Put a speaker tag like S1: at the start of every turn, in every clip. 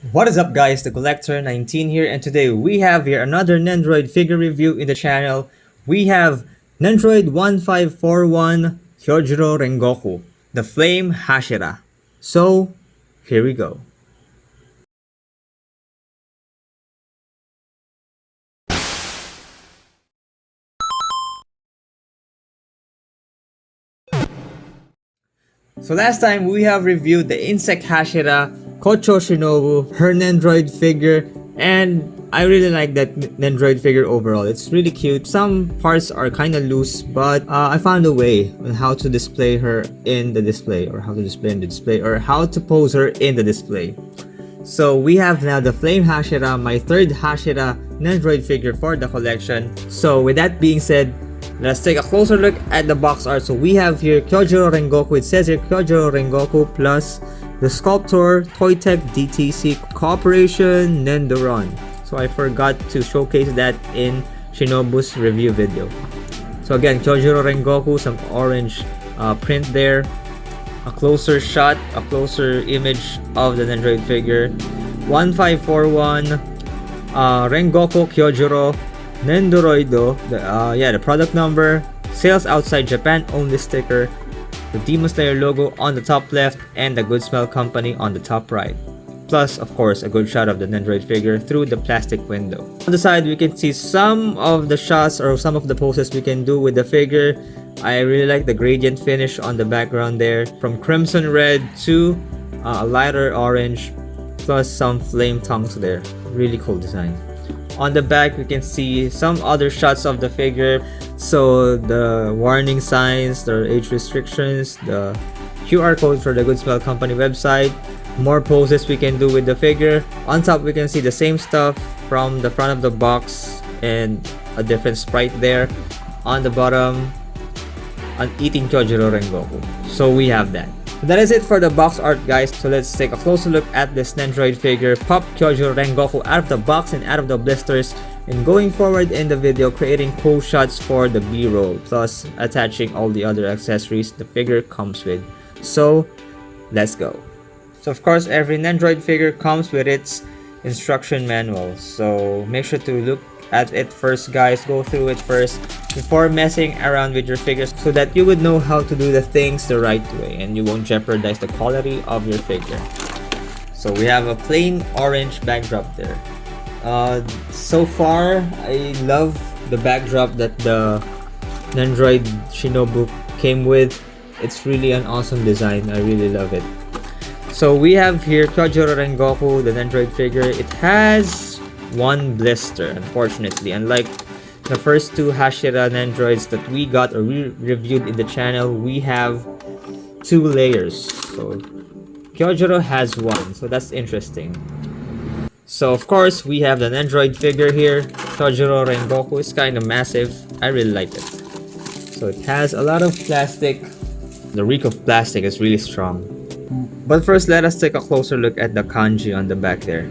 S1: What is up guys, the Collector 19 here, and today we have here another Nendoroid figure review in the channel. We have Nendoroid 1541 Kyojuro Rengoku, the Flame Hashira. So, here we go. So last time we have reviewed the Insect Hashira, Kocho Shinobu, her Nendoroid figure, and I really like that Nendoroid figure overall. It's really cute. Some parts are kind of loose, but I found a way on how to display her in the display, or how to display in the display, or how to pose her in the display. So we have now the Flame Hashira, my third Hashira Nendoroid figure for the collection. So with that being said, let's take a closer look at the box art. So we have here Kyojuro Rengoku. It says here Kyojuro Rengoku plus the sculptor Toytech DTC Cooperation Nendoroid. So I forgot to showcase that in Shinobu's review video. So again, Kyojuro Rengoku, some orange print there. A closer shot, a closer image of the Nendoroid figure. 1541 Rengoku Kyojuro Nendoroid, the product number, sales outside Japan only sticker, the Demon Slayer logo on the top left, and the Good Smell Company on the top right. Plus, of course, a good shot of the Nendoroid figure through the plastic window. On the side, we can see some of the shots or some of the poses we can do with the figure. I really like the gradient finish on the background there, from crimson red to a lighter orange, plus some flame tongues there. Really cool design. On the back, we can see some other shots of the figure. So the warning signs, the age restrictions, the QR code for the Good Smell Company website, more poses we can do with the figure. On top, we can see the same stuff from the front of the box and a different sprite there. On the bottom, an eating Kyojuro Rengoku. So we have that. That is it for the box art, guys. So let's take a closer look at this Nendoroid figure. Pop Kyojuro Rengoku out of the box and out of the blisters, and going forward in the video, creating cool shots for the B-roll, plus attaching all the other accessories the figure comes with. So let's go. So of course, every Nendoroid figure comes with its instruction manual. So make sure to look at it first, guys. Go through it first before messing around with your figures, so that you would know how to do the things the right way and you won't jeopardize the quality of your figure. So we have a plain orange backdrop there. So far, I love the backdrop that the Nendoroid Shinobu came with. It's really an awesome design. I really love it. So we have here Kyojuro Rengoku, the Nendoroid figure. It has one blister, unfortunately. Unlike the first two Hashira Nendoroids that we got or we reviewed in the channel, we have two layers. So Kyojuro has one, so that's interesting. So of course, we have the Nendoroid figure here. Kyojuro Rengoku is kind of massive. I really like it. So it has a lot of plastic. The reek of plastic is really strong. But first, let us take a closer look at the kanji on the back there.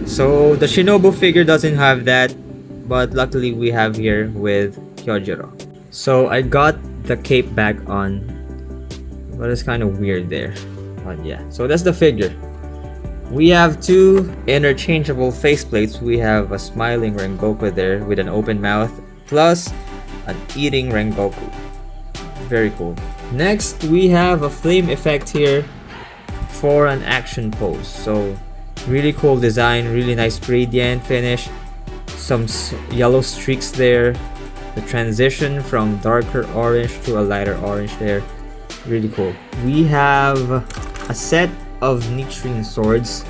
S1: So the Shinobu figure doesn't have that, but luckily we have here with Kyojuro. So I got the cape back on, but it's kind of weird there. But yeah, so that's the figure. We have two interchangeable faceplates. We have a smiling Rengoku there with an open mouth, plus an eating Rengoku. Very cool. Next, we have a flame effect here for an action pose. So really cool design, really nice gradient finish, some yellow streaks there, the transition from darker orange to a lighter orange there. Really cool. We have a set of nitrine swords,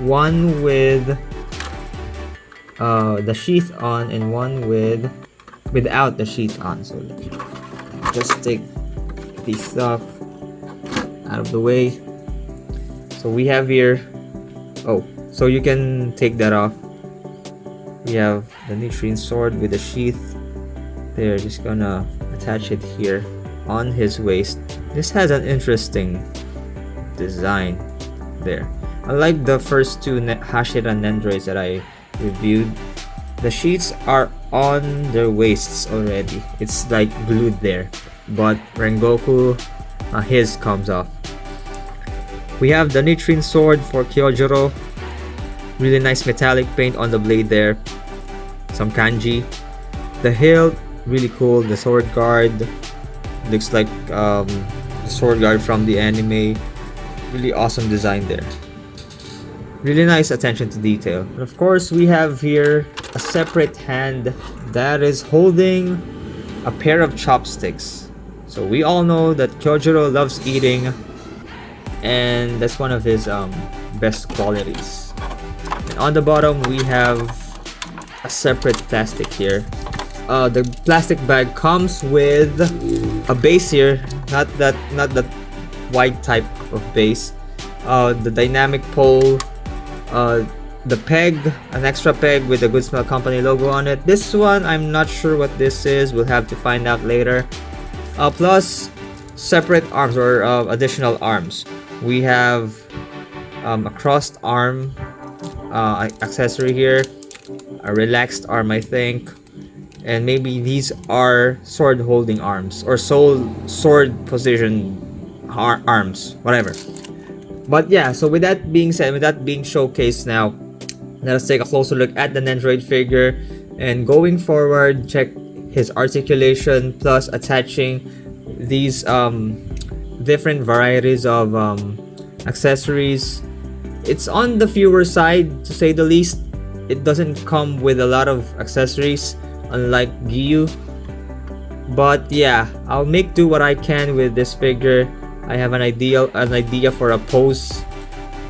S1: one with the sheath on and one without the sheath on. So just take these stuff out of the way. So we have here, so you can take that off. We have the nitrine sword with the sheath. They're just gonna attach it here on his waist. This has an interesting design there. Unlike the first two Hashira Nendoroids that I reviewed, the sheaths are on their waists already. It's like glued there. But Rengoku, his comes off. We have the nitrine sword for Kyojuro. Really nice metallic paint on the blade there. Some kanji. The hilt, really cool. The sword guard looks like the sword guard from the anime. Really awesome design there. Really nice attention to detail. And of course, we have here a separate hand that is holding a pair of chopsticks. So we all know that Kyojuro loves eating, and that's one of his best qualities. And on the bottom, we have a separate plastic here. The plastic bag comes with a base here, not that white type of base. The dynamic pole, the peg, an extra peg with the Good Smell Company logo on it. This one, I'm not sure what this is. We'll have to find out later. Plus, separate arms or additional arms. We have a crossed arm accessory here, a relaxed arm, I think, and maybe these are sword holding arms or sword position arms, whatever. But yeah, so with that being said, with that being showcased now, let us take a closer look at the Nendoroid figure. And going forward, check his articulation plus attaching these different varieties of accessories. It's on the fewer side, to say the least. It doesn't come with a lot of accessories, unlike Giyu. But yeah, I'll make do what I can with this figure. I have an idea for a pose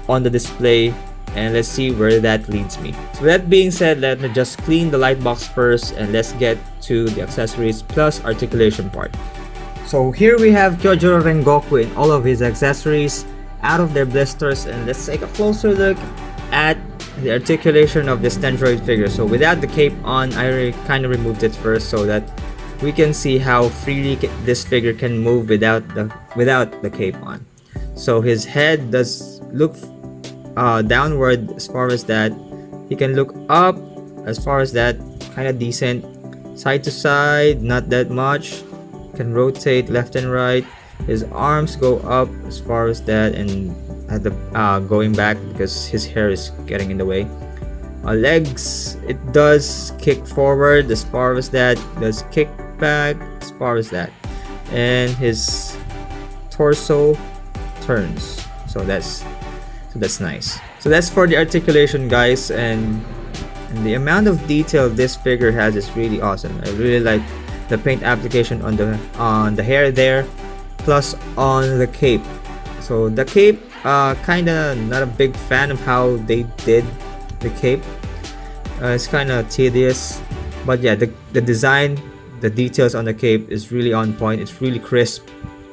S1: on the display, and let's see where that leads me. So with that being said, let me just clean the light box first, and let's get to the accessories plus articulation part. So here we have Kyojuro Rengoku in all of his accessories out of their blisters, and let's take a closer look at the articulation of this Nendoroid figure. So without the cape on, I kind of removed it first so that we can see how freely this figure can move without the cape on. So his head does look downward as far as that. He can look up as far as that, kind of decent. Side to side, not that much. Can rotate left and right. His arms go up as far as that, and at the going back because his hair is getting in the way. Legs, it does kick forward as far as that, does kick back as far as that, and his torso turns. So that's nice. So that's for the articulation, guys, and the amount of detail this figure has is really awesome. I really like the paint application on the hair there, plus on the cape. So the cape, kinda not a big fan of how they did the cape. It's kind of tedious, but yeah, the design, the details on the cape is really on point. It's really crisp.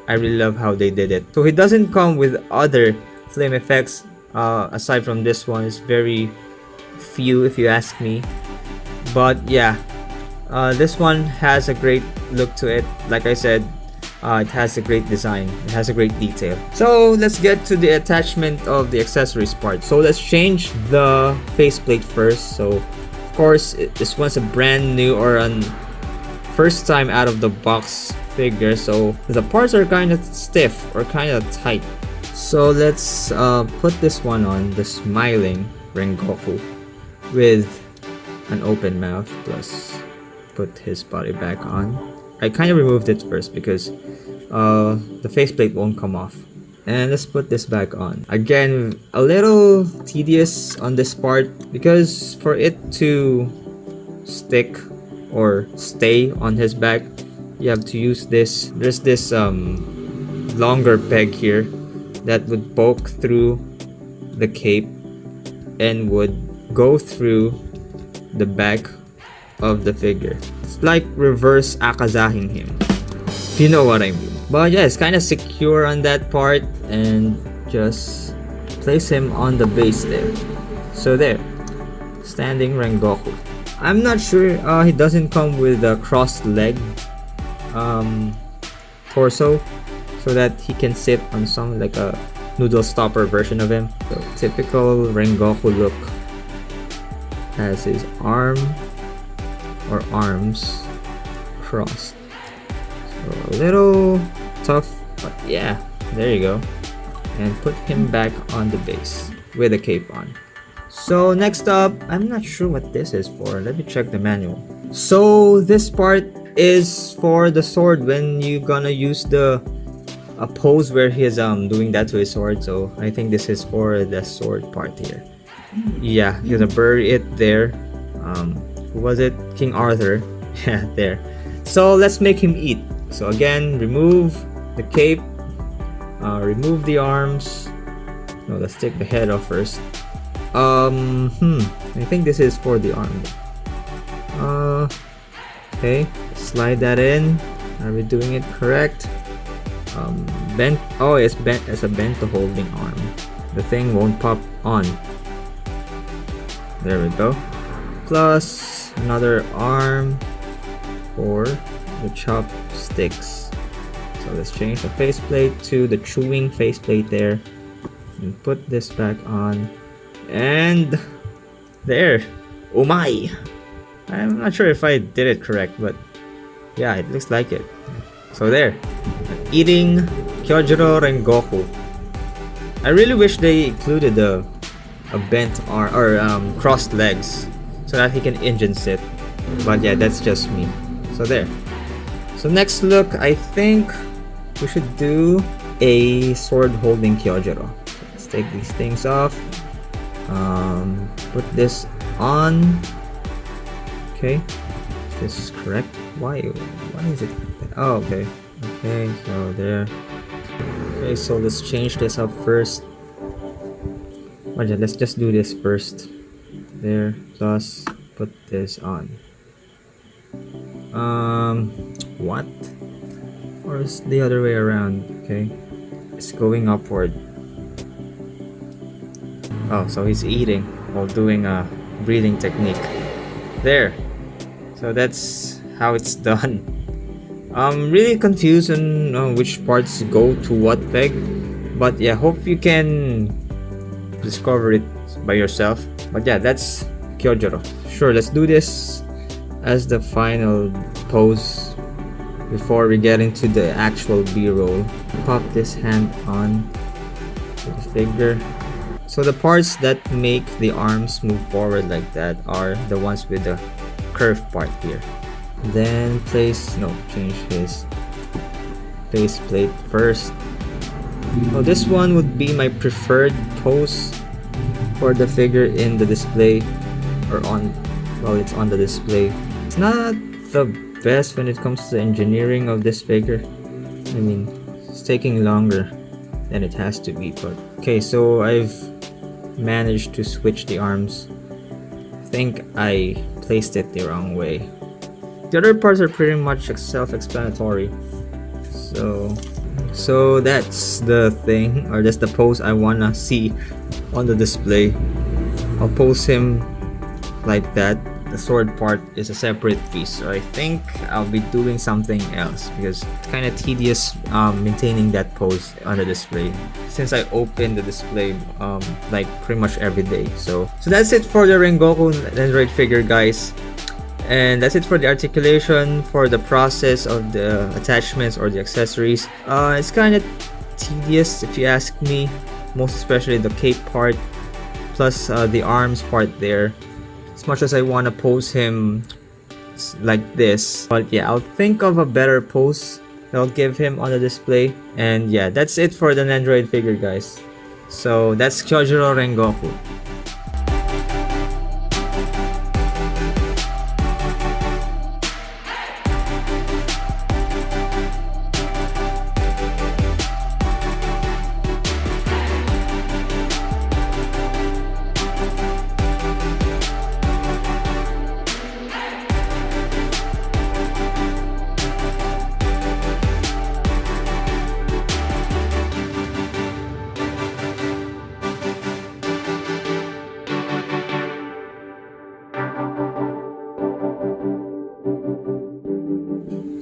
S1: I really love how they did it. So it doesn't come with other flame effects aside from this one. It's very few, if you ask me. But yeah, this one has a great look to it. Like I said, it has a great design. It has a great detail. So let's get to the attachment of the accessories part. So let's change the faceplate first. So of course, this one's a brand new or an first time out of the box figure. So the parts are kind of stiff or kind of tight. So let's put this one on, the smiling Rengoku with an open mouth, plus put his body back on. I kind of removed it first because the faceplate won't come off. And let's put this back on. Again, a little tedious on this part because for it to stick or stay on his back, you have to use this. There's this longer peg here that would poke through the cape and would go through the back of the figure. It's like reverse akazahing him, if you know what I mean. But yeah, it's kind of secure on that part, and just place him on the base there. So there, standing Rengoku. I'm not sure, he doesn't come with a crossed leg torso, so that he can sit on some like a noodle stopper version of him. So typical Rengoku look has his arm or arms crossed. So a little tough, but yeah, there you go. And put him back on the base with a cape on. So next up, I'm not sure what this is for. Let me check the manual. So this part is for the sword when you gonna use the a pose where he is doing that to his sword. So I think this is for the sword part here. Yeah, you're gonna bury it there. Who was it? King Arthur. Yeah, there. So let's make him eat. So again, remove the cape, remove the arms. No, let's take the head off first. I think this is for the arm. Okay, slide that in. Are we doing it correct? Bent. Oh, it's bent as a bent to holding arm. The thing won't pop on. There we go. Plus another arm for the chopsticks. So let's change the faceplate to the chewing faceplate there, and put this back on. And there. Oh my! I'm not sure if I did it correct, but yeah, it looks like it. So there. Eating Kyojuro Rengoku. I really wish they included a bent arm or crossed legs so that he can engine sit. But yeah, that's just me. So there. So next look, I think we should do a sword holding Kyojuro. Let's take these things off. Put this on. Okay, this is correct. Why is it like that? Oh, okay. Okay, so there. Okay, so let's change this up first. Let's just do this first. There, plus put this on. What? Or is the other way around? Okay, it's going upward. Oh, so he's eating while doing a breathing technique. There. So that's how it's done. I'm really confused on which parts go to what peg, but yeah, hope you can discover it by yourself. But yeah, that's Kyojuro. Sure, let's do this as the final pose before we get into the actual B-roll. Pop this hand on to the figure. So the parts that make the arms move forward like that are the ones with the curved part here. Then change his faceplate first. So this one would be my preferred pose for the figure in the display, or it's on the display. It's not the best when it comes to the engineering of this figure. I mean, it's taking longer than it has to be, but okay, so I've managed to switch the arms. I think I placed it the wrong way. The other parts are pretty much self-explanatory. So that's the thing, or that's the pose I wanna see on the display. I'll pose him like that. The sword part is a separate piece, so I think I'll be doing something else because it's kind of tedious maintaining that pose on the display since I open the display like pretty much every day. So that's it for the Rengoku Nendoroid figure, guys. And that's it for the articulation. For the process of the attachments or the accessories, it's kind of tedious if you ask me, most especially the cape part plus the arms part there. As much as I want to pose him like this, but yeah, I'll think of a better pose that I'll give him on the display. And yeah, that's it for the Nendoroid figure, guys. So that's Kyojuro Rengoku.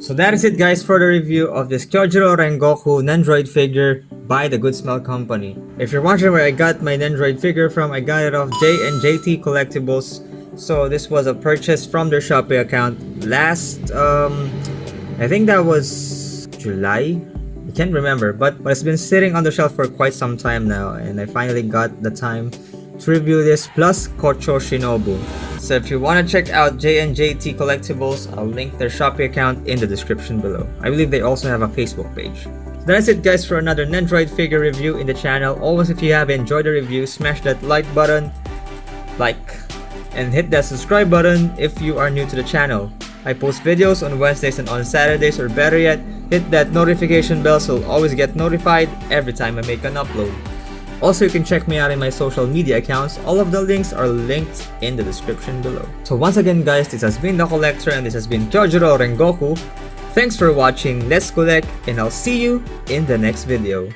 S1: So that is it, guys, for the review of this Kyojuro Rengoku Nendoroid figure by the Good Smell Company. If you're wondering where I got my Nendoroid figure from, I got it off JNJT Collectibles. So this was a purchase from their Shopee account last, I think that was July? I can't remember, but it's been sitting on the shelf for quite some time now, and I finally got the time to review this plus Kocho Shinobu. So if you want to check out JNJT Collectibles, I'll link their Shopee account in the description below. I believe they also have a Facebook page. So that's it guys for another Nendoroid figure review in the channel. Always, if you have enjoyed the review, smash that like button, and hit that subscribe button if you are new to the channel. I post videos on Wednesdays and on Saturdays, or better yet, hit that notification bell so you'll always get notified every time I make an upload. Also, you can check me out in my social media accounts. All of the links are linked in the description below. So once again guys, this has been the Coollector and this has been Kyojuro Rengoku. Thanks for watching, let's collect, and I'll see you in the next video.